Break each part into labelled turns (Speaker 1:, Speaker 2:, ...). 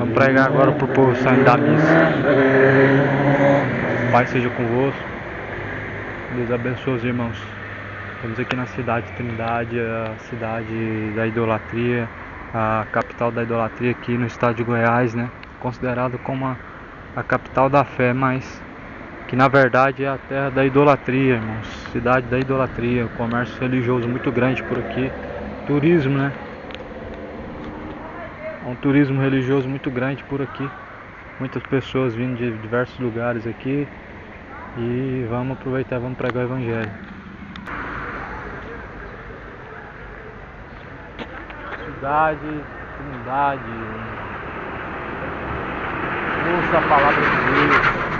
Speaker 1: Vamos pregar agora para o povo saindo da missa. Pai seja convosco. Deus abençoe os irmãos. Estamos aqui na cidade de Trindade, a cidade da idolatria, a capital da idolatria aqui no estado de Goiás, né? Considerado como a capital da fé, mas que na verdade é a terra da idolatria, irmãos. Cidade da idolatria, comércio religioso muito grande por aqui, turismo, né? Um turismo religioso muito grande por aqui. Muitas pessoas vindo de diversos lugares aqui. E vamos aproveitar, vamos pregar o evangelho. Cidade, Trindade. Ouça a palavra de Deus.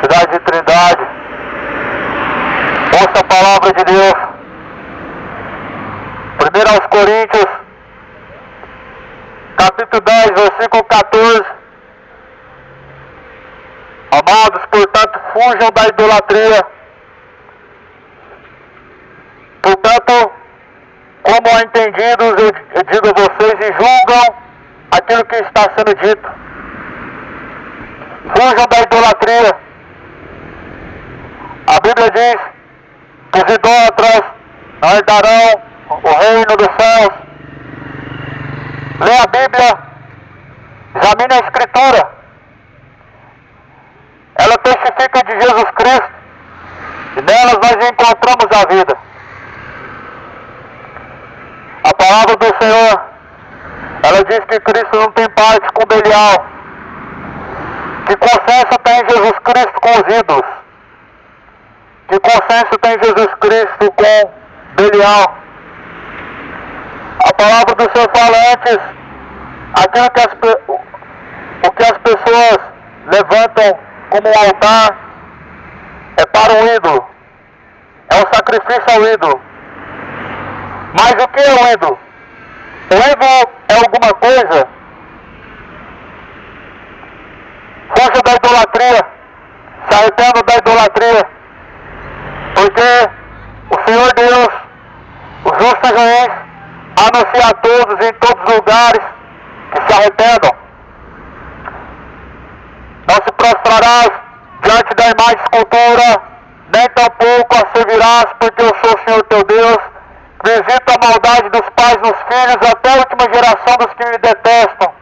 Speaker 2: Cidade de Trindade, ouça a palavra de Deus. 1 aos Coríntios, capítulo 10, versículo 14. Amados, portanto, fujam da idolatria. Portanto, como entendidos, eu digo a vocês, e julgam aquilo que está sendo dito. Fujam da idolatria. A Bíblia diz que os idólatras não herdarão o reino dos céus. Lê a Bíblia, examine a Escritura. Ela testifica de Jesus Cristo e nelas nós encontramos a vida. A palavra do Senhor, ela diz que Cristo não tem parte com Belial, que consenso tem Jesus Cristo com os ídolos. Que consenso tem Jesus Cristo com Belial? A palavra do Senhor fala antes, o que as pessoas levantam como um altar é para um ídolo, é um sacrifício ao ídolo. Mas o que é o ídolo? O ídolo é alguma coisa. Fuja da idolatria, se arrependa da idolatria. Porque o Senhor Deus, o justo juiz, anuncia a todos em todos os lugares que se arrependam. Não se prostrarás diante da imagem de escultura, nem tampouco a servirás, porque eu sou o Senhor teu Deus. Visita a maldade dos pais nos filhos até a última geração dos que me detestam.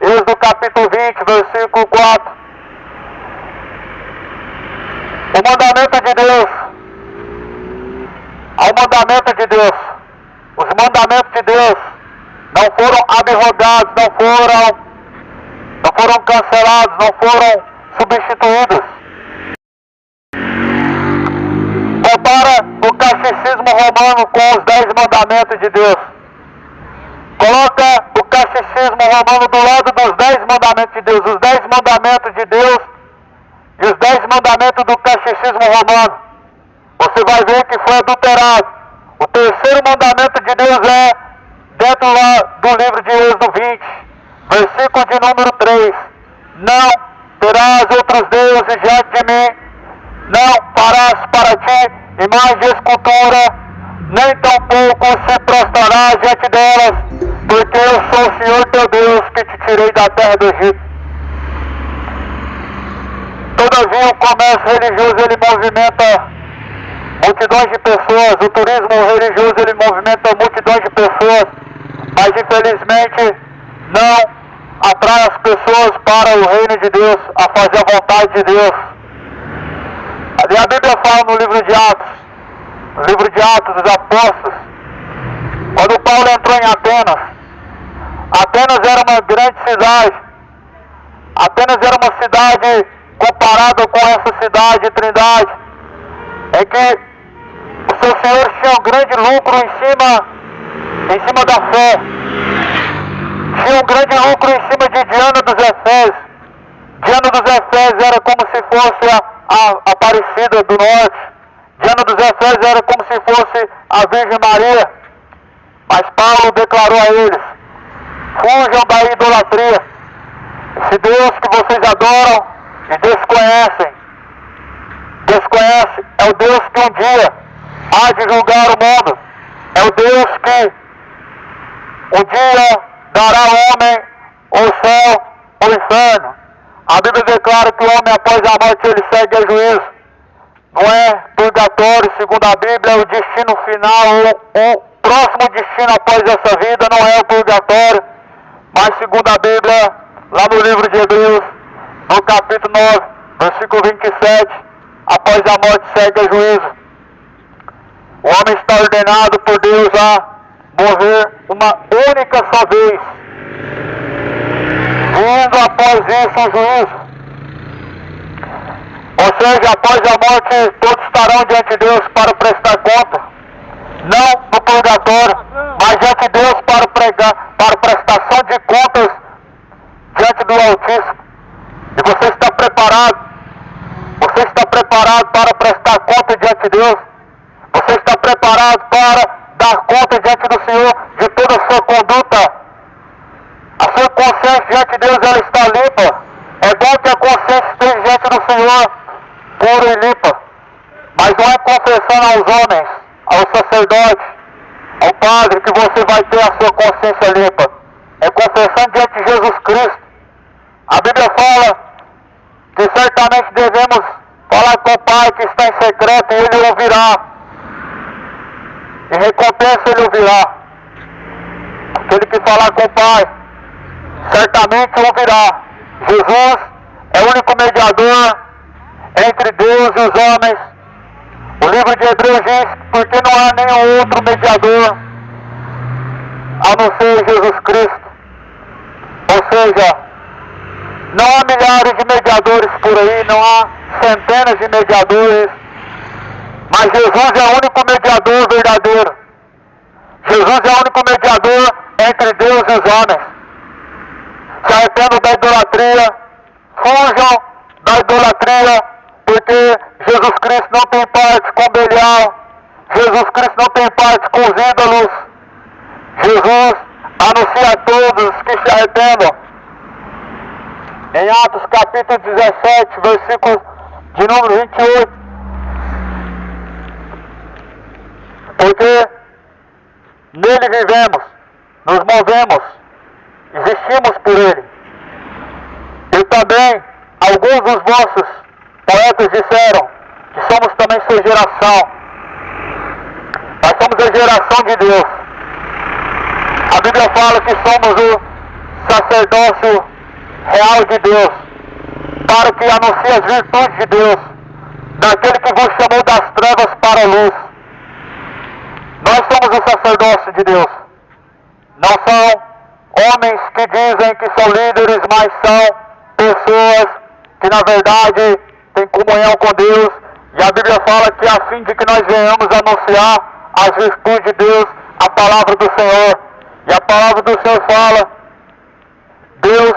Speaker 2: Êxodo capítulo 20, versículo 4. O mandamento de Deus. Ao mandamento de Deus. Os mandamentos de Deus não foram abrogados, não foram cancelados, não foram substituídos. Compara o catecismo romano com os 10 mandamentos de Deus. Coloca o catecismo romano do lado dos 10 mandamentos de Deus. Os 10 mandamentos de Deus e os 10 mandamentos do catecismo romano. Você vai ver que foi adulterado. O terceiro mandamento de Deus é dentro lá do livro de Êxodo 20, versículo de número 3. Não terás outros deuses diante de mim, não farás para ti imagem de escultura, nem tampouco se prostrarás diante delas, porque eu sou o Senhor teu Deus que te tirei da terra do Egito. Todavia o comércio religioso ele movimenta multidões de pessoas, o turismo religioso ele movimenta multidões de pessoas, mas infelizmente não atrai as pessoas para o reino de Deus, a fazer a vontade de Deus. Ali a Bíblia fala no livro de Atos dos Apóstolos, quando Paulo entrou em Atenas. Atenas era uma grande cidade, Atenas era uma cidade comparada com essa cidade de Trindade, em que Os seus senhores tinham grande lucro em cima da fé. Tinham grande lucro em cima de Diana dos Efésios. Diana dos Efésios era como se fosse a Aparecida do Norte. Diana dos Efésios era como se fosse a Virgem Maria. Mas Paulo declarou a eles: fujam da idolatria. Esse Deus que vocês adoram e desconhece é o Deus que um dia há de julgar o mundo. É o Deus que um dia dará ao homem o céu ou o inferno. A Bíblia declara que o homem após a morte ele segue a juízo. Não é purgatório, segundo a Bíblia, é o destino final, o próximo destino após essa vida não é o purgatório, mas segundo a Bíblia, lá no livro de Hebreus, no capítulo 9, versículo 27, após a morte segue a juízo. O homem está ordenado por Deus a morrer uma única só vez, vindo após isso o juízo. Ou seja, após a morte todos estarão diante de Deus para prestar conta, não no purgatório, mas diante de Deus para prestação de contas diante do Altíssimo. E você está preparado? Você está preparado para prestar conta diante de Deus? Você está preparado para dar conta diante do Senhor de toda a sua conduta? A sua consciência diante de Deus ela está limpa. É bom que a consciência esteja diante do Senhor pura e limpa. Mas não é confessando aos homens, ao sacerdote, ao padre, que você vai ter a sua consciência limpa. É confessando diante de Jesus Cristo. A Bíblia fala que certamente devemos falar com o Pai que está em secreto e Ele ouvirá. Em recompensa Ele ouvirá. Aquele que falar com o Pai, certamente ouvirá. Jesus é o único mediador entre Deus e os homens. O livro de Hebreus diz: porque não há nenhum outro mediador a não ser Jesus Cristo. Ou seja, não há milhares de mediadores por aí, não há centenas de mediadores, mas Jesus é o único mediador verdadeiro. Jesus é o único mediador entre Deus e os homens. Se arrependam da idolatria, fujam da idolatria, porque Jesus Cristo não tem parte com Belial, Jesus Cristo não tem parte com os ídolos. Jesus anuncia a todos que se arrependam. Em Atos capítulo 17, versículo de número 28. Porque nele vivemos, nos movemos, existimos por ele. E também alguns dos vossos poetas disseram que somos também sua geração. Nós somos a geração de Deus. A Bíblia fala que somos o sacerdócio real de Deus, para que anuncie as virtudes de Deus, daquele que vos chamou das trevas para a luz. Nós somos o sacerdócio de Deus. Não são homens que dizem que são líderes, mas são pessoas que na verdade têm comunhão com Deus. E a Bíblia fala que a fim de que nós venhamos anunciar as virtudes de Deus, a palavra do Senhor. E a palavra do Senhor fala: Deus,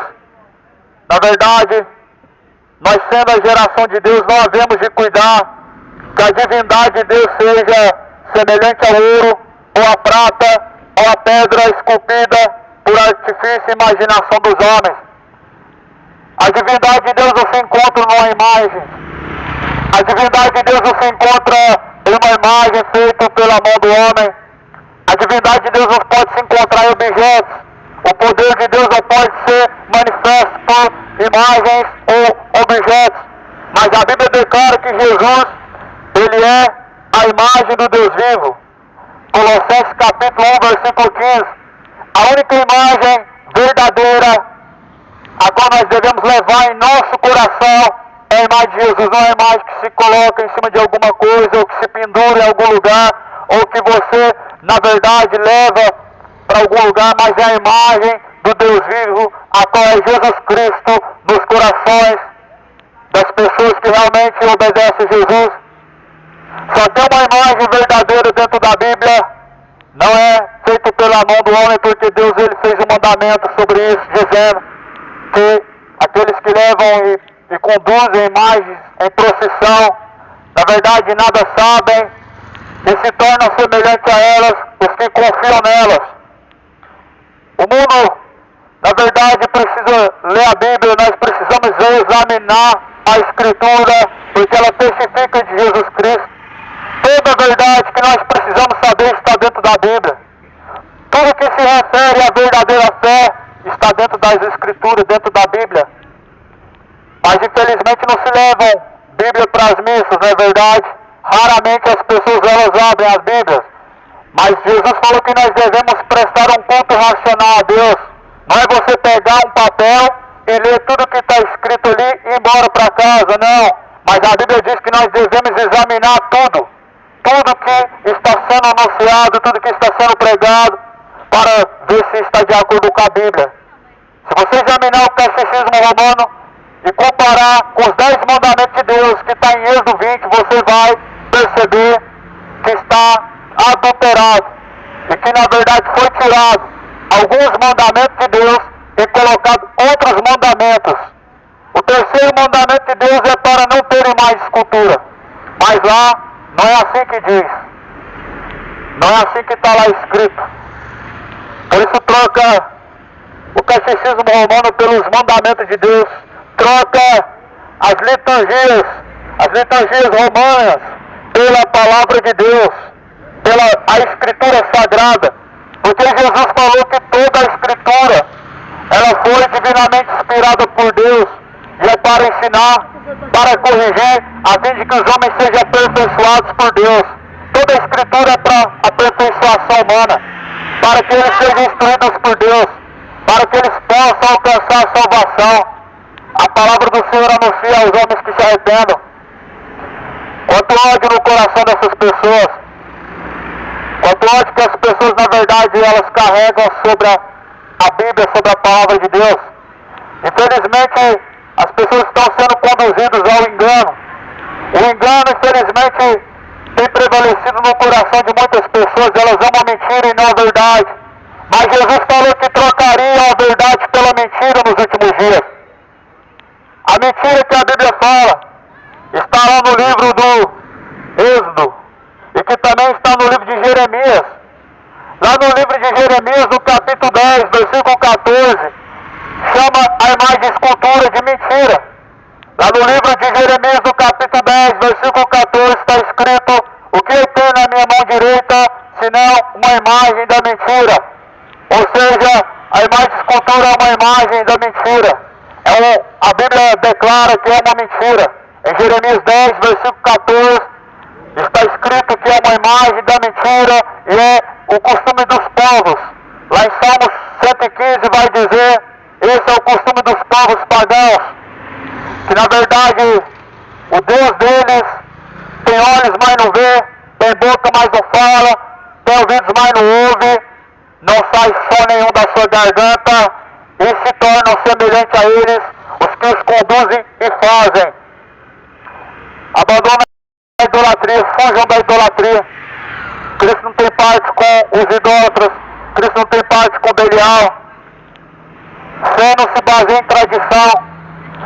Speaker 2: na verdade, nós sendo a geração de Deus, não havemos de cuidar que a divindade de Deus seja semelhante ao ouro, ou à prata, ou à pedra esculpida por artifício e imaginação dos homens. A divindade de Deus não se encontra numa imagem. A divindade de Deus não se encontra em uma imagem feita pela mão do homem. A divindade de Deus não pode se encontrar em objetos. O poder de Deus não pode ser manifesto por imagens ou objetos. Mas a Bíblia declara que Jesus, Ele é a imagem do Deus vivo. Colossenses capítulo 1, versículo 15. A única imagem verdadeira a qual nós devemos levar em nosso coração é a imagem de Jesus. Não é a imagem que se coloca em cima de alguma coisa, ou que se pendura em algum lugar, ou que você, na verdade, leva para algum lugar, mas é a imagem do Deus vivo, a qual é Jesus Cristo nos corações das pessoas que realmente obedecem a Jesus. Só tem uma imagem verdadeira dentro da Bíblia, não é feito pela mão do homem, porque Deus ele fez um mandamento sobre isso, dizendo que aqueles que levam e conduzem imagens em procissão, na verdade nada sabem e se tornam semelhantes a elas, os que confiam nelas. O mundo, na verdade, precisa ler a Bíblia, nós precisamos examinar a Escritura, porque ela testifica de Jesus Cristo. Toda a verdade que nós precisamos saber está dentro da Bíblia. Tudo que se refere à verdadeira fé está dentro das Escrituras, dentro da Bíblia. Mas infelizmente não se levam Bíblia para as missas, não é verdade? Raramente as pessoas elas abrem as Bíblias. Mas Jesus falou que nós devemos prestar um culto racional a Deus. Não é você pegar um papel e ler tudo que está escrito ali e ir embora para casa, não. Mas a Bíblia diz que nós devemos examinar tudo. Tudo que está sendo anunciado, tudo que está sendo pregado, para ver se está de acordo com a Bíblia. Se você examinar o catecismo romano e comparar com os 10 mandamentos de Deus, que está em Êxodo 20, você vai perceber que está adulterado e que na verdade foi tirado alguns mandamentos de Deus e colocado outros mandamentos. O terceiro mandamento de Deus é para não terem mais escultura, mas lá não é assim que diz, não é assim que está lá escrito. Por isso troca o catecismo romano pelos mandamentos de Deus, troca as liturgias romanas pela palavra de Deus, pela a Escritura Sagrada, porque Jesus falou que toda a Escritura ela foi divinamente inspirada por Deus e é para ensinar, para corrigir, a fim de que os homens sejam aperfeiçoados por Deus. Toda a Escritura é para aperfeiçoação humana, para que eles sejam instruídos por Deus, para que eles possam alcançar a salvação. A palavra do Senhor anuncia aos homens que se arrependam. Quanto ódio no coração dessas pessoas, quanto ódio que as pessoas na verdade elas carregam sobre a Bíblia, sobre a palavra de Deus. Infelizmente as pessoas estão sendo conduzidas ao engano. O engano infelizmente tem prevalecido no coração de muitas pessoas, elas amam a mentira e não a verdade. Mas Jesus falou que trocaria a verdade pela mentira nos últimos dias. A mentira que a Bíblia fala está lá no livro do Êxodo e que também está no livro de Jeremias. Lá no livro de Jeremias, no capítulo 10, versículo 14, chama a imagem de escultura de mentira. Lá no livro de Jeremias, no capítulo 10, versículo 14, está escrito: o que eu tenho na minha mão direita, senão uma imagem da mentira. Ou seja, a imagem de escultura é uma imagem da mentira. A Bíblia declara que é uma mentira. Em Jeremias 10, versículo 14, está escrito que é uma imagem da mentira e é o costume dos povos. Lá em Salmos 115 vai dizer: esse é o costume dos povos pagãos, que na verdade o Deus deles tem olhos, mas não vê, tem boca, mas não fala, tem ouvidos, mas não ouve, não sai som nenhum da sua garganta, e se tornam semelhantes a eles os que os conduzem e fazem. Abandonem a idolatria, fujam da idolatria. Cristo não tem parte com os idólatras, Cristo não tem parte com Belial. Fé não se baseia em tradição,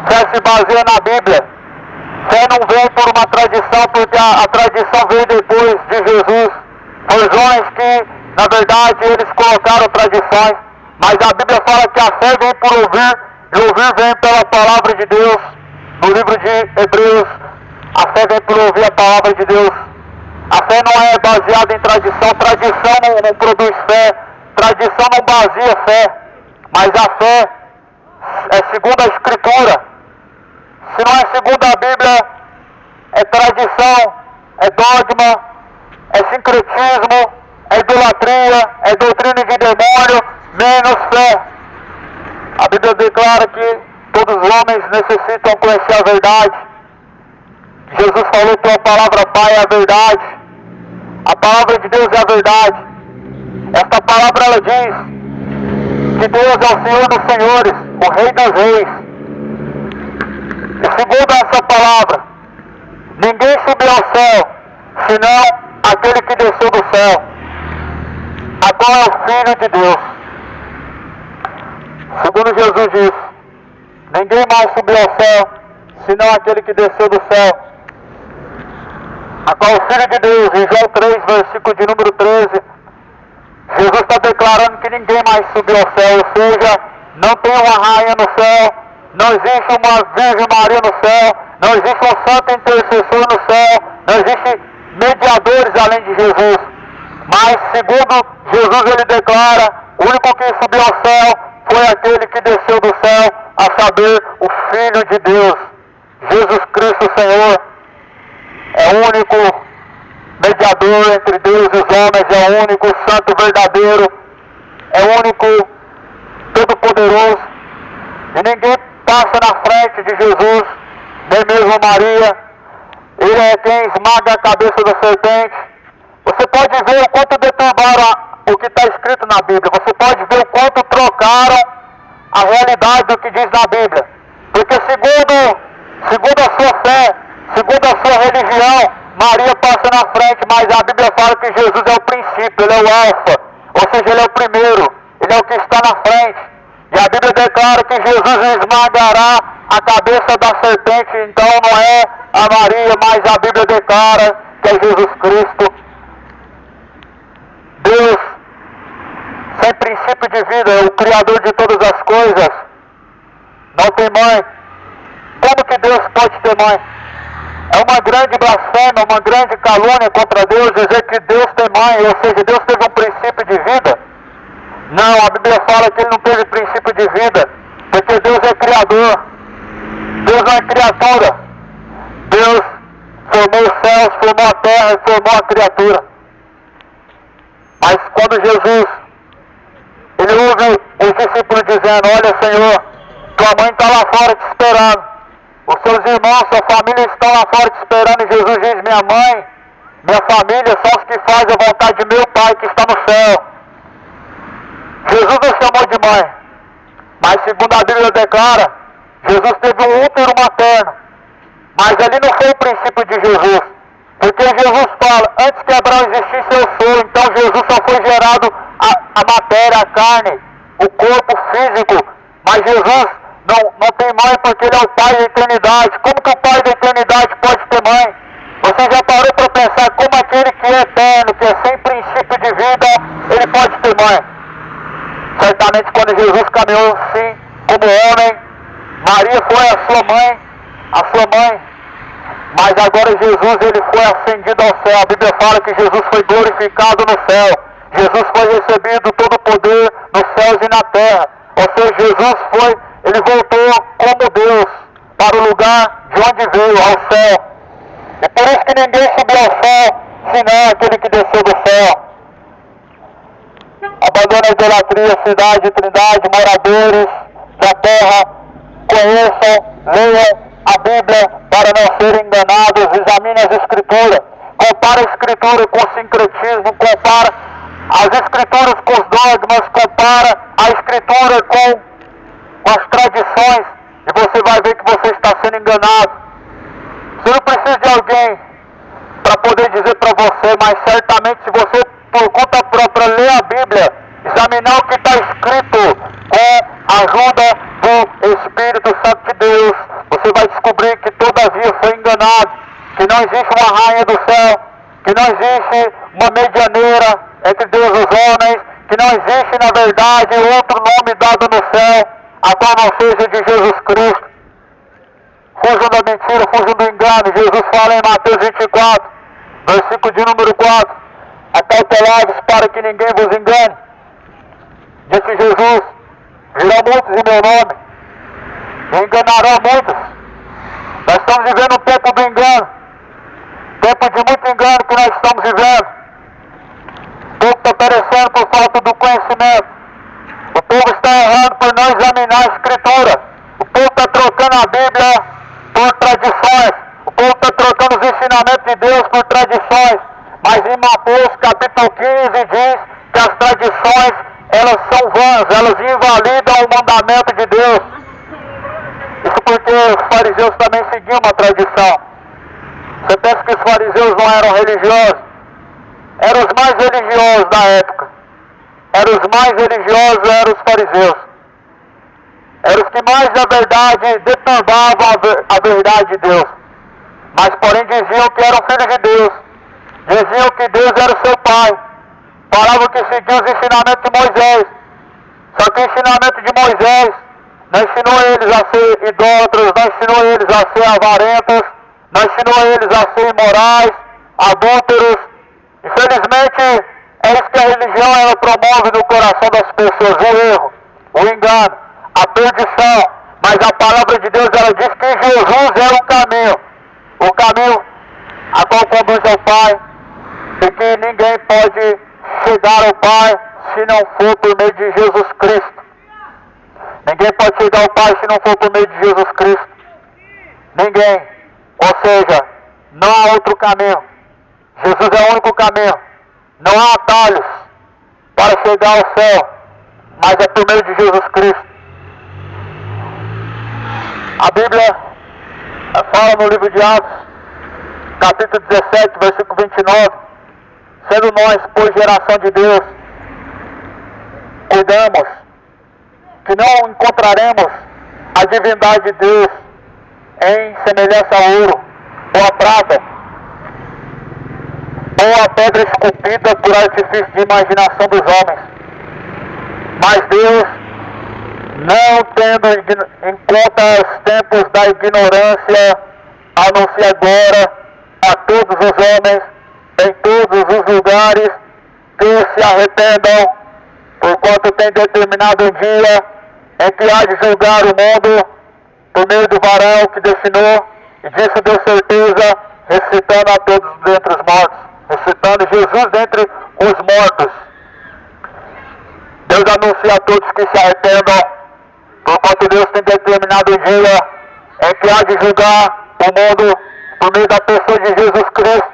Speaker 2: fé se baseia na Bíblia. Fé não vem por uma tradição, porque a tradição veio depois de Jesus. Foi os homens que, na verdade, eles colocaram tradições. Mas a Bíblia fala que a fé vem por ouvir, e ouvir vem pela palavra de Deus. No livro de Hebreus, a fé vem por ouvir a palavra de Deus. A fé não é baseada em tradição, tradição não produz fé, tradição não baseia fé, mas a fé é segundo a Escritura. Se não é segundo a Bíblia, é tradição, é dogma, é sincretismo, é idolatria, é doutrina de demônio, menos fé. A Bíblia declara que todos os homens necessitam conhecer a verdade. Jesus falou que a palavra Pai é a verdade. A palavra de Deus é a verdade. Esta palavra ela diz que Deus é o Senhor dos senhores, o Rei dos reis. E segundo essa palavra, ninguém subiu ao céu, senão aquele que desceu do céu, a qual é o Filho de Deus. Segundo Jesus disse, ninguém mais subiu ao céu, senão aquele que desceu do céu, a qual é o Filho de Deus. Em João 3, versículo de número 13, Jesus está declarando que ninguém mais subiu ao céu, ou seja, não tem uma rainha no céu, não existe uma Virgem Maria no céu, não existe um santo intercessor no céu, não existe mediadores além de Jesus. Mas segundo Jesus ele declara, o único que subiu ao céu foi aquele que desceu do céu, a saber, o Filho de Deus. Jesus Cristo Senhor é o único mediador entre Deus e os homens, é o único santo verdadeiro, é o único todo-poderoso, e ninguém passa na frente de Jesus, nem mesmo Maria. Ele é quem esmaga a cabeça da serpente. Você pode ver o quanto deturbaram o que está escrito na Bíblia, você pode ver o quanto trocaram a realidade do que diz na Bíblia, porque segundo a sua fé, segundo a sua religião, Maria passa na frente, mas a Bíblia fala que Jesus é o princípio, ele é o alfa, ou seja, ele é o primeiro, ele é o que está na frente. E a Bíblia declara que Jesus esmagará a cabeça da serpente, então não é a Maria, mas a Bíblia declara que é Jesus Cristo. Deus, sem princípio de vida, é o Criador de todas as coisas, não tem mãe. Como que Deus pode ter mãe? É uma grande blasfêmia, uma grande calúnia contra Deus dizer que Deus tem mãe, ou seja, Deus teve um princípio de vida. Não, a Bíblia fala que ele não teve princípio de vida, porque Deus é criador, Deus não é criatura. Deus formou os céus, formou a terra e formou a criatura. Mas quando Jesus, ele ouve os discípulos dizendo, olha Senhor, tua mãe está lá fora te esperando, os seus irmãos, sua família estão lá fora te esperando, e Jesus diz, minha mãe, minha família são os que fazem a vontade de meu Pai que está no céu. Jesus não chamou de mãe, mas segundo a Bíblia declara, Jesus teve um útero materno, mas ali não foi o princípio de Jesus, porque Jesus fala, antes que Abraão existisse eu sou, então Jesus só foi gerado a matéria, a carne, o corpo físico, mas Jesus não tem mãe porque ele é o Pai da eternidade. Como que o Pai da eternidade pode ter mãe? Você já parou para pensar como aquele que é eterno, que é sem princípio de vida, ele pode ter mãe? Certamente quando Jesus caminhou sim, como homem, Maria foi a sua mãe, mas agora Jesus ele foi ascendido ao céu. A Bíblia fala que Jesus foi glorificado no céu, Jesus foi recebido todo o poder nos céus e na terra, ou seja, Jesus ele voltou como Deus para o lugar de onde veio, ao céu. É por isso que ninguém subiu ao céu, senão aquele que desceu do céu. Abandone a idolatria, cidade, trindade, moradores da terra, conheçam, leiam a Bíblia para não serem enganados, examine as Escrituras, compara a Escritura com o sincretismo, compara as Escrituras com os dogmas, compara a Escritura com as tradições, e você vai ver que você está sendo enganado. Você não precisa de alguém para poder dizer para você, mas certamente se você por conta própria ler a Bíblia, examinar o que está escrito com a ajuda do Espírito Santo de Deus, você vai descobrir que todavia foi enganado, que não existe uma rainha do céu, que não existe uma medianeira entre Deus e os homens, que não existe na verdade outro nome dado no céu, a qual não seja de Jesus Cristo. Fujam da mentira, fujam do engano. Jesus fala em Mateus 24, versículo de número 4, acautelai-vos para que ninguém vos engane. Disse Jesus, virão muitos em meu nome, e enganarão muitos. Nós estamos vivendo um tempo do engano, tempo de muito engano que nós estamos vivendo. O povo está perecendo por falta do conhecimento, o povo está errando por não examinar a Escritura, o povo está trocando a Bíblia por tradições, o povo está trocando os ensinamentos de Deus por tradições, mas em Mateus capítulo 15 diz que as tradições elas são vãs, elas invalidam o mandamento de Deus. Isso porque os fariseus também seguiam uma tradição. Você pensa que os fariseus não eram religiosos? Eram os mais religiosos da época. Eram os mais religiosos, eram os fariseus. Eram os que mais, na verdade, deturbavam a verdade de Deus. Mas, porém, diziam que eram filhos de Deus. Diziam que Deus era o seu pai. Falavam que seguiam os ensinamentos de Moisés. Só que o ensinamento de Moisés não ensinou eles a ser idólatras, não ensinou eles a ser avarentos, não ensinou eles a ser imorais, adúlteros. Infelizmente, é isso que a religião ela promove no coração das pessoas, o erro, o engano, a perdição. Mas a palavra de Deus ela diz que Jesus é o caminho a qual conduz ao Pai, e que ninguém pode chegar ao Pai se não for por meio de Jesus Cristo. Ninguém pode chegar ao Pai se não for por meio de Jesus Cristo. Ninguém. Ou seja, não há outro caminho. Jesus é o único caminho. Não há atalhos para chegar ao céu, mas é por meio de Jesus Cristo. A Bíblia fala no livro de Atos, capítulo 17, versículo 29, sendo nós, por geração de Deus, cuidamos que não encontraremos a divindade de Deus em semelhança a ouro, ou a prata, ou a pedra esculpida por artifício de imaginação dos homens. Mas Deus, não tendo em conta os tempos da ignorância, anuncia agora a todos os homens, em todos os lugares, que se arrependam, porquanto tem determinado um dia em que há de julgar o mundo por meio do varão que destinou, e disso deu certeza, ressuscitando a todos dentre os mortos, ressuscitando Jesus dentre os mortos. Deus anuncia a todos que se arrependam, porquanto Deus tem determinado um dia em que há de julgar o mundo por meio da pessoa de Jesus Cristo,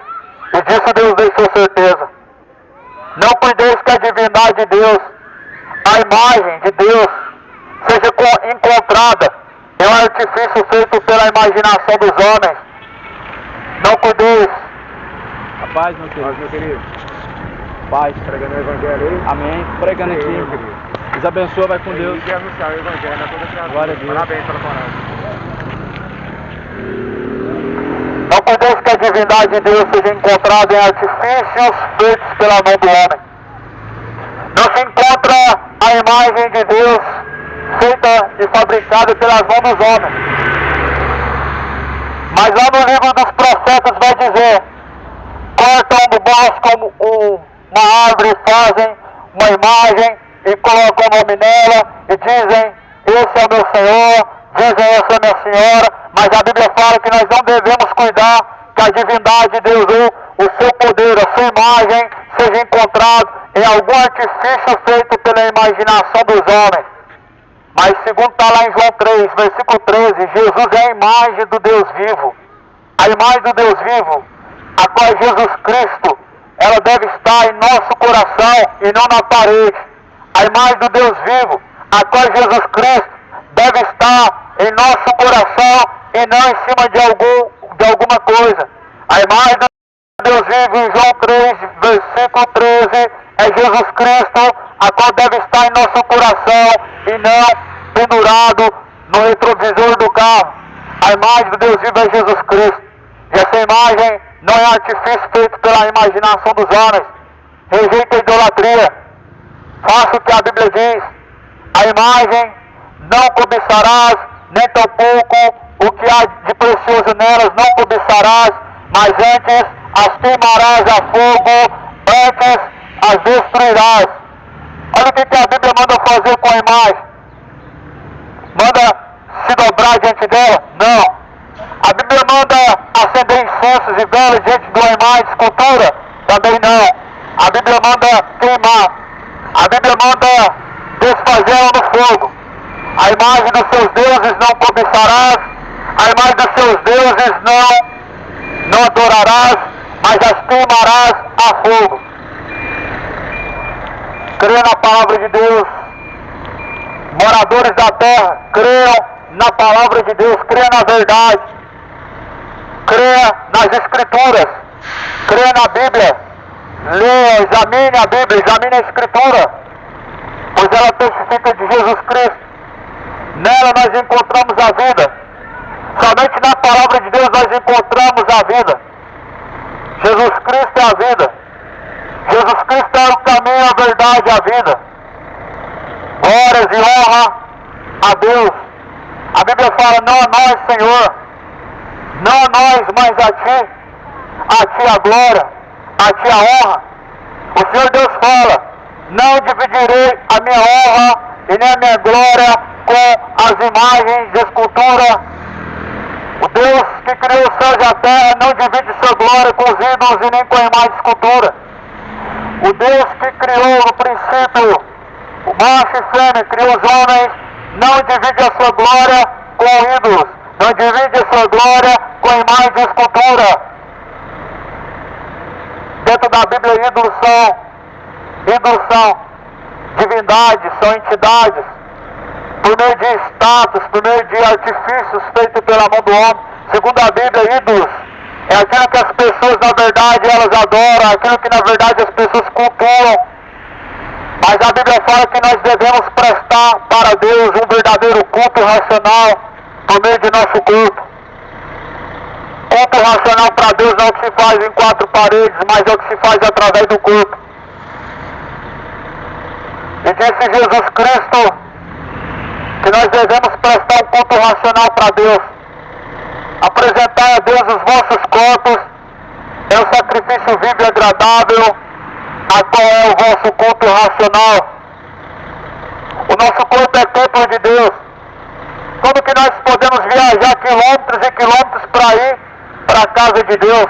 Speaker 2: e disso Deus deixou certeza. Não cuideis que a divindade de Deus, a imagem de Deus, seja encontrada em um artifício feito pela imaginação dos homens. Não cuideis.
Speaker 1: A paz, meu querido. Paz.
Speaker 3: Pregando o Evangelho aí.
Speaker 1: Amém. Pregando aqui.
Speaker 3: Meu querido.
Speaker 1: Deus abençoe, vai com Deus.
Speaker 3: E anunciar o Evangelho a toda criatura.
Speaker 1: Glória a Deus.
Speaker 3: Parabéns pela palavra.
Speaker 2: Não cuideis que a divindade de Deus seja encontrada em artifícios feitos pela mão do homem. Não se encontra a imagem de Deus feita e fabricada pelas mãos dos homens. Mas lá no livro dos profetas vai dizer: cortam do bosque uma árvore, fazem uma imagem e colocam o nome nela e dizem: esse é o meu Senhor, dizem: essa é a minha Senhora. Mas a Bíblia fala que nós não devemos cuidar que a divindade de Deus, o seu poder, a sua imagem, seja encontrado em algum artifício feito pela imaginação dos homens. Mas segundo está lá em João 3, versículo 13, Jesus é a imagem do Deus vivo. A imagem do Deus vivo, a qual é Jesus Cristo, ela deve estar em nosso coração e não na parede. A imagem do Deus vivo, a qual é Jesus Cristo, deve estar em nosso coração e não em cima de alguma coisa. A imagem do Deus vivo em João 3, versículo 13, é Jesus Cristo, a qual deve estar em nosso coração e não pendurado no retrovisor do carro. A imagem do Deus vivo é Jesus Cristo. E essa imagem não é artifício feito pela imaginação dos homens. Rejeita a idolatria. Faça o que a Bíblia diz. A imagem não cobiçarás, nem tampouco o que há de precioso nelas não cobiçarás, mas antes as queimarás a fogo, antes as destruirás. Olha o que a Bíblia manda fazer com a imagem. Manda se dobrar diante dela? Não. A Bíblia manda acender incensos e velas diante de uma imagem de escultura? Também não. A Bíblia manda queimar. A Bíblia manda desfazê-la no fogo. A imagem dos seus deuses não cobiçarás, a imagem dos seus deuses não adorarás, mas as queimarás a fogo. Creia na palavra de Deus. Moradores da terra, creiam na palavra de Deus, creiam na verdade. Creia nas Escrituras, creia na Bíblia, leia, examine a Bíblia, examine a Escritura, pois ela testifica de Jesus Cristo. Nela nós encontramos a vida. Somente na palavra de Deus nós encontramos a vida. Jesus Cristo é a vida. Jesus Cristo é o caminho, a verdade e a vida. Glórias e honra a Deus. A Bíblia fala, não a nós, Senhor, não a nós, mas a Ti a glória, a Ti a honra. O Senhor Deus fala, não dividirei a minha honra e nem a minha glória com as imagens de escultura. O Deus que criou os céus e a terra não divide sua glória com os ídolos e nem com a imagem de escultura. O Deus que criou no princípio o macho e fêmea, criou os homens, não divide a sua glória com ídolos, não divide a sua glória com a imagem de escultura. Dentro da Bíblia, ídolos são divindades, são entidades, por meio de status, por meio de artifícios feitos pela mão do homem. Segundo a Bíblia, ídolos é aquilo que as pessoas na verdade elas adoram, aquilo que na verdade as pessoas cultuam. Mas a Bíblia fala que nós devemos prestar para Deus um verdadeiro culto racional por meio de nosso culto. Culto racional para Deus não é o que se faz em quatro paredes, mas é o que se faz através do culto. E disse Jesus Cristo que nós devemos prestar um culto racional para Deus. Apresentar a Deus os vossos corpos é um sacrifício vivo e agradável, a qual é o vosso culto racional. O nosso corpo é templo de Deus. Como que nós podemos viajar quilômetros e quilômetros para ir para a casa de Deus?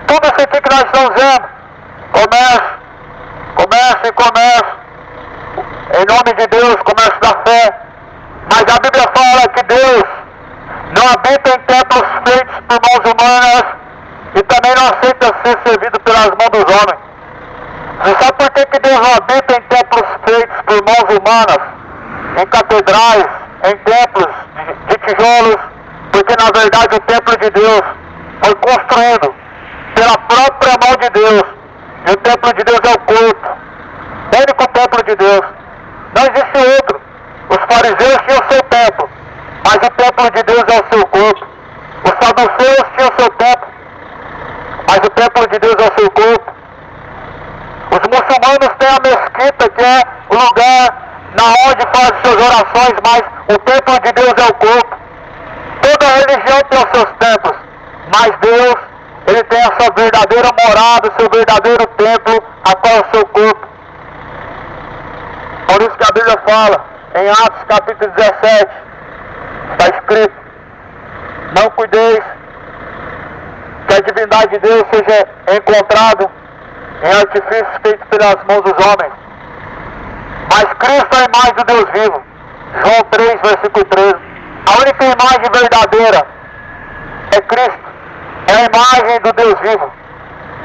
Speaker 2: Tudo isso aqui que nós estamos vendo, comércio, em nome de Deus, comércio da fé. Mas a Bíblia fala que Deus não habita em templos feitos por mãos humanas e também não aceita ser servido pelas mãos dos homens. Você sabe por que Deus não habita em templos feitos por mãos humanas, em catedrais, em templos de tijolos? Porque na verdade o templo de Deus foi construído pela própria mão de Deus. E o templo de Deus é o corpo, o único templo de Deus. Não existe outro. Os fariseus tinham o seu templo, mas o templo de Deus é o seu corpo. Os saduceus tinham o seu templo, mas o templo de Deus é o seu corpo. Os muçulmanos têm a mesquita, que é o lugar na onde fazem suas orações, mas o templo de Deus é o corpo. Toda religião tem os seus templos, mas Deus, Ele tem a sua verdadeira morada, o seu verdadeiro templo, a qual é o seu corpo. Por isso que a Bíblia fala, em Atos capítulo 17, está escrito, não cuideis que a divindade de Deus seja encontrada em artifícios feitos pelas mãos dos homens, mas Cristo é a imagem do Deus vivo. João 3, versículo 13. A única imagem verdadeira é Cristo, é a imagem do Deus vivo,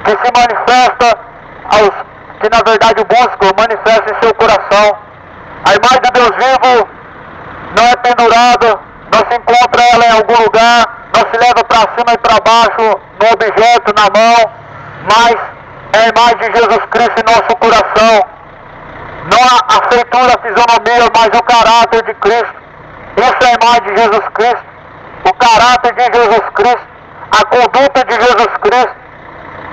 Speaker 2: que se manifesta aos que na verdade o buscam, manifesta em seu coração. A imagem do Deus vivo não é pendurada, não se encontra ela em algum lugar, não se leva para cima e para baixo no objeto, na mão, mas é a imagem de Jesus Cristo em nosso coração. Não a feitura, a fisionomia, mas o caráter de Cristo. Isso é a imagem de Jesus Cristo, o caráter de Jesus Cristo, a conduta de Jesus Cristo.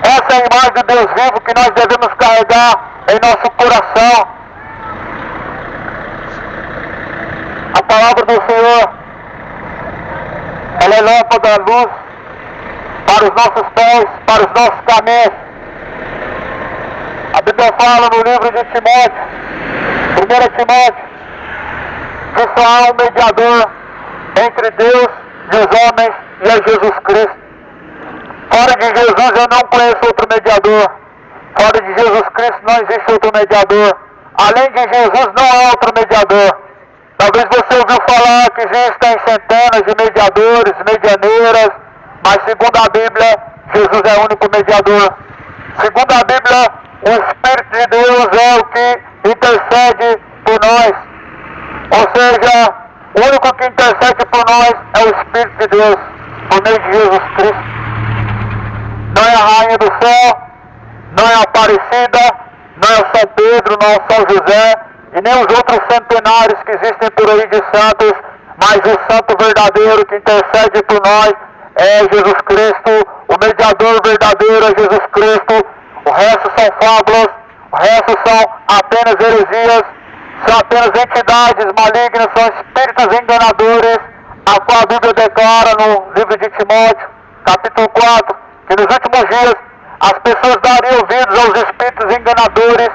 Speaker 2: Essa é a imagem do Deus vivo que nós devemos carregar em nosso coração. A palavra do Senhor, ela é lâmpada, luz para os nossos pés, para os nossos caminhos. A Bíblia fala no livro de Timóteo, 1 Timóteo, que só há um mediador entre Deus e os homens e é Jesus Cristo. Fora de Jesus eu não conheço outro mediador. Fora de Jesus Cristo não existe outro mediador. Além de Jesus não há outro mediador. Talvez você ouviu falar que existem centenas de mediadores, medianeiras, mas segundo a Bíblia, Jesus é o único mediador. Segundo a Bíblia, o Espírito de Deus é o que intercede por nós. Ou seja, o único que intercede por nós é o Espírito de Deus. por meio de Jesus Cristo. Não é a Rainha do Céu, não é a Aparecida, não é o São Pedro, não é o São José, e nem os outros centenários que existem por aí de santos, mas o santo verdadeiro que intercede por nós é Jesus Cristo, o mediador verdadeiro é Jesus Cristo. O resto são fábulas, o resto são apenas heresias, são apenas entidades malignas, são espíritos enganadores, a qual a Bíblia declara no livro de Timóteo, capítulo 4, que nos últimos dias as pessoas dariam ouvidos aos espíritos enganadores,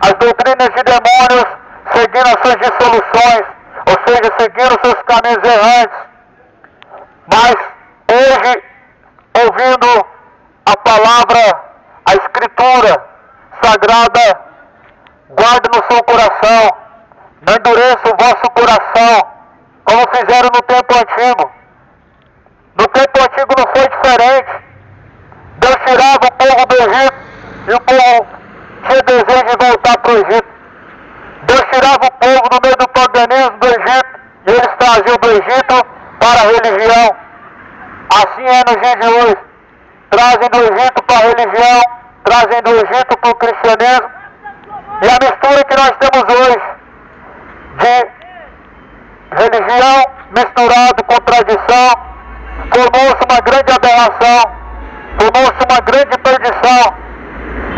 Speaker 2: às doutrinas de demônios, seguindo as suas dissoluções, ou seja, seguindo os seus caminhos errantes. Mas hoje, ouvindo a palavra, a Escritura Sagrada, guarde no seu coração, não endureça o vosso coração, como fizeram no tempo antigo. No tempo antigo não foi diferente. Deus tirava o povo do Egito e o povo tinha desejo de voltar para o Egito. Deus tirava o povo do meio do paganismo do Egito e eles traziam do Egito para a religião. Assim é nos dias de hoje. Trazem do Egito para a religião, trazem do Egito para o cristianismo. E a mistura que nós temos hoje de religião misturado com tradição formou-se uma grande aberração, formou-se uma grande perdição,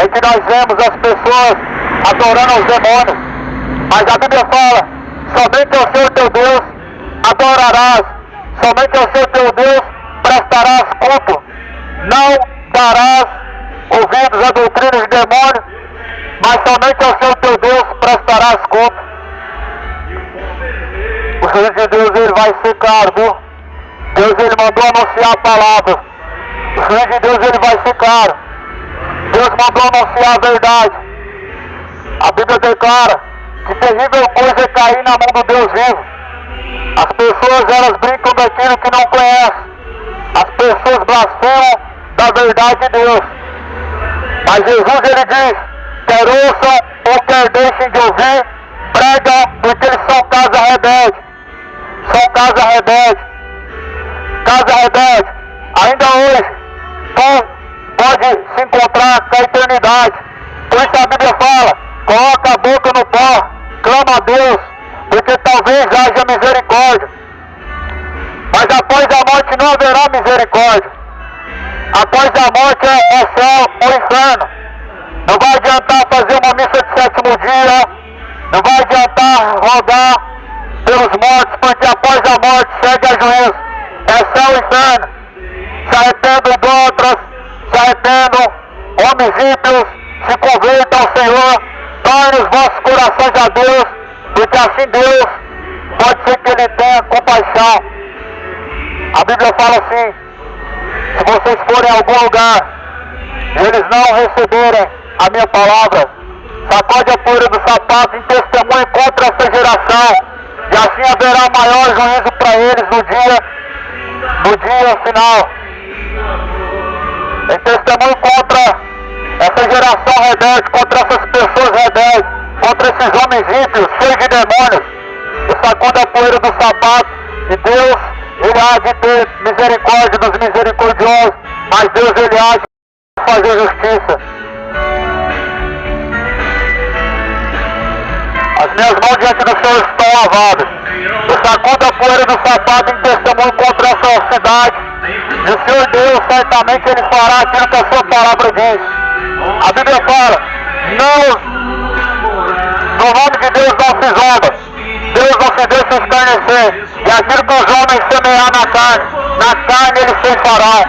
Speaker 2: em que nós vemos as pessoas adorando os demônios. Mas a Bíblia fala, somente ao Senhor teu Deus adorarás, somente ao Senhor teu Deus prestarás culto, não darás ouvidos a doutrinas de demônios, mas somente ao Senhor teu Deus prestarás culto. O Filho de Deus, ele vai secar, viu? Deus, ele mandou anunciar a palavra. O Filho de Deus, ele vai secar. Deus mandou anunciar a verdade. A Bíblia declara que terrível coisa é cair na mão do Deus vivo. As pessoas, elas brincam daquilo que não conhecem. As pessoas blasfemam da verdade de Deus. Mas Jesus, ele diz, quer ouçam ou quer deixem de ouvir, prega, porque eles são casa rebelde. São casa rebelde. Casa rebelde. Ainda hoje, tu pode se encontrar com a eternidade. Por isso a Bíblia fala, coloca a boca no pó, clama a Deus, porque talvez haja misericórdia. Mas após a morte não haverá misericórdia. Após a morte é céu ou inferno. Não vai adiantar fazer uma missa de sétimo dia, não vai adiantar rogar pelos mortos, porque após a morte segue a juízo. É céu e inferno. Se arrependam idólatras, se arrependam, homens ímpios, se convertam ao Senhor, tornem os vossos corações a Deus, porque assim Deus pode ser que Ele tenha compaixão. A Bíblia fala assim, se vocês forem a algum lugar e eles não receberem a minha palavra, sacode a poeira do sapato em testemunho contra essa geração, e assim haverá maior juízo para eles no dia final. Em testemunho contra essa geração rebelde, contra essas pessoas rebeldes, contra esses homens ímpios, cheios de demônios, que sacudem a poeira do sapato, e Deus, ele há de ter misericórdia dos misericordiosos, mas Deus, ele há de fazer justiça. As minhas mãos diante do Senhor estão lavadas. Eu sacudo a poeira do sapato em testemunho contra essa cidade. E o Senhor Deus, certamente, Ele fará aquilo que a sua palavra diz. A Bíblia fala, no nome de Deus não se zomba. Deus não se deixa escarnecer. E aquilo que os homens semear na carne eles ceifarão.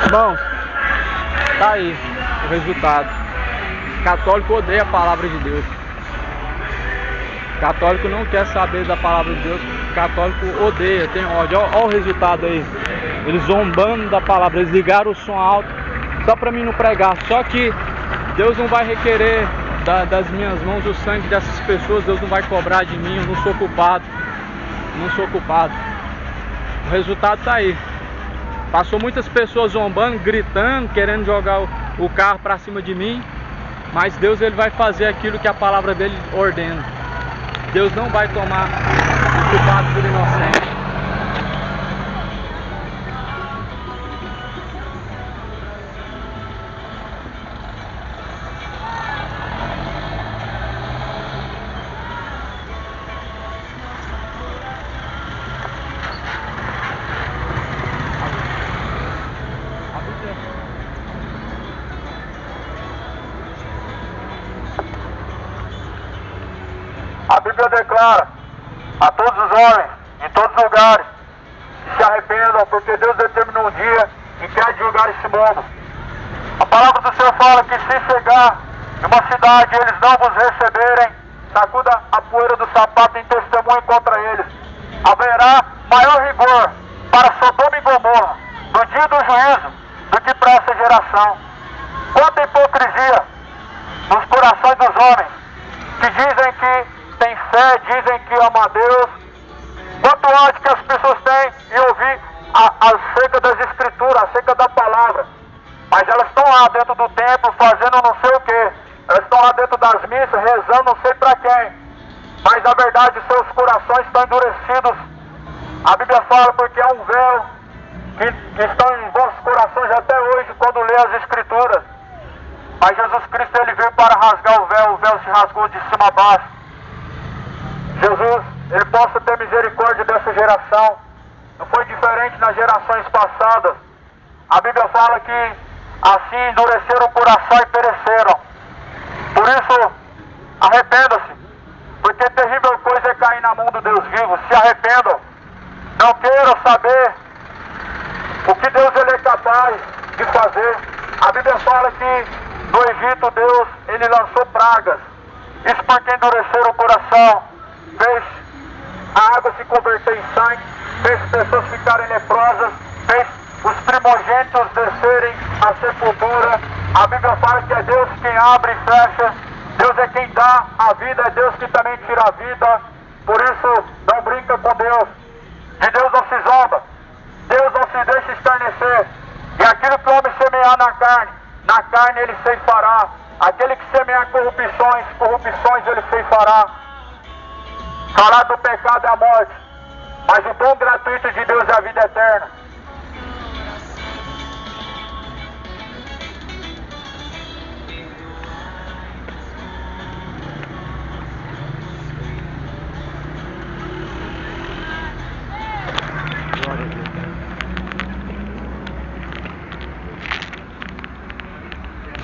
Speaker 1: Irmãos, tá aí o resultado. Católico odeia a palavra de Deus. Católico não quer saber da palavra de Deus. Católico odeia, tem ódio. Olha o resultado aí. Eles zombando da palavra, eles ligaram o som alto só para mim não pregar. Só que Deus não vai requerer das minhas mãos o sangue dessas pessoas. Deus não vai cobrar de mim, eu não sou culpado. Não sou culpado. O resultado tá aí. Passou muitas pessoas zombando, gritando, querendo jogar o carro para cima de mim. Mas Deus, ele vai fazer aquilo que a palavra dele ordena. Deus não vai tomar o culpado por inocente.
Speaker 2: A Bíblia declara a todos os homens, em todos os lugares, que se arrependam, porque Deus determinou um dia em que há de julgar esse mundo. A palavra do Senhor fala que se chegar em uma cidade e eles não vos receberem, sacuda a poeira do sapato em testemunho contra eles. Haverá maior rigor para Sodoma e Gomorra no dia do juízo do que para essa geração. Quanta hipocrisia nos corações dos homens que dizem que têm fé, dizem que amam a Deus. Quanto ódio que as pessoas têm em ouvir acerca das escrituras, acerca da palavra. Mas elas estão lá dentro do templo fazendo não sei o que. Elas estão lá dentro das missas rezando não sei para quem. Mas na verdade seus corações estão endurecidos. A Bíblia fala porque há um véu que está em vossos corações até hoje quando lê as escrituras. Mas Jesus Cristo, ele veio para rasgar o véu se rasgou de cima a baixo. Jesus, ele possa ter misericórdia dessa geração. Não foi diferente nas gerações passadas. A Bíblia fala que assim endureceram o coração e pereceram. Por isso, arrependam-se, porque terrível coisa é cair na mão do Deus vivo. Se arrependam. Não queiram saber o que Deus ele é capaz de fazer. A Bíblia fala que no Egito, Deus, ele lançou pragas. Isso porque endureceram o coração. Fez a água se converter em sangue. Fez pessoas ficarem leprosas. Fez os primogênitos descerem à sepultura. A Bíblia fala que é Deus quem abre e fecha. Deus é quem dá a vida. É Deus que também tira a vida. Por isso, não brinca com Deus. De Deus não se zomba. Deus não se deixa escarnecer. E aquilo que o homem semear na carne ele ceifará. Aquele que semear corrupções ele ceifará. Falar do pecado é a morte, mas o dom gratuito de Deus é a vida eterna.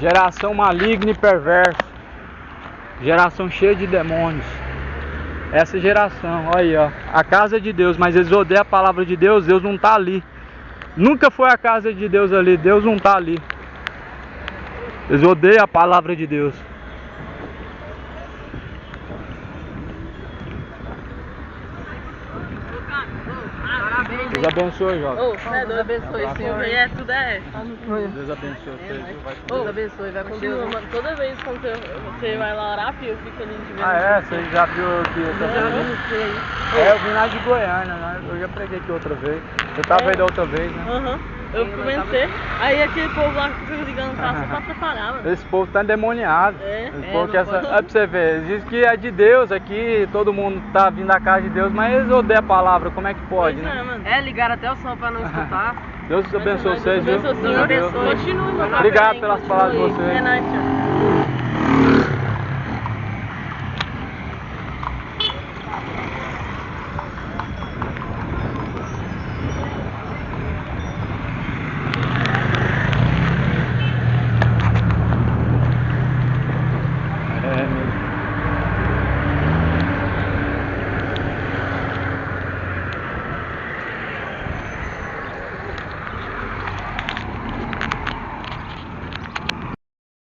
Speaker 1: Geração maligna e perversa. Geração cheia de demônios. Essa geração, olha aí, ó. A casa de Deus, mas eles odeiam a palavra de Deus. Deus não está ali. Nunca foi a casa de Deus ali. Deus não está ali. Eles odeiam a palavra de Deus. Deus abençoe, Jovem.
Speaker 4: Deus abençoe, Senhor. Tudo é.
Speaker 1: Deus abençoe.
Speaker 4: Deus abençoe, vai com Deus. Toda vez quando você vai lá orar, filho, eu fico ali de ver.
Speaker 1: Ah, é? Você já viu que eu também? Eu vim lá de Goiânia, né? Eu já preguei aqui outra vez. Você tava aí da outra vez, né?
Speaker 4: Aham. Eu comecei, aí aquele povo lá que fica ligando pra só pra preparar, mano.
Speaker 1: Esse povo tá endemoniado. Esse povo quer
Speaker 4: pode.
Speaker 1: pra você ver, eles dizem que é de Deus aqui, todo mundo tá vindo da casa de Deus, mas eles odeiam a palavra, como é que pode, né?
Speaker 4: Ligaram até o som pra não escutar.
Speaker 1: Deus abençoe vocês, viu?
Speaker 4: Deus abençoe. Continue, meu pai.
Speaker 1: Obrigado pelas palavras de vocês.
Speaker 4: É nóis, tio.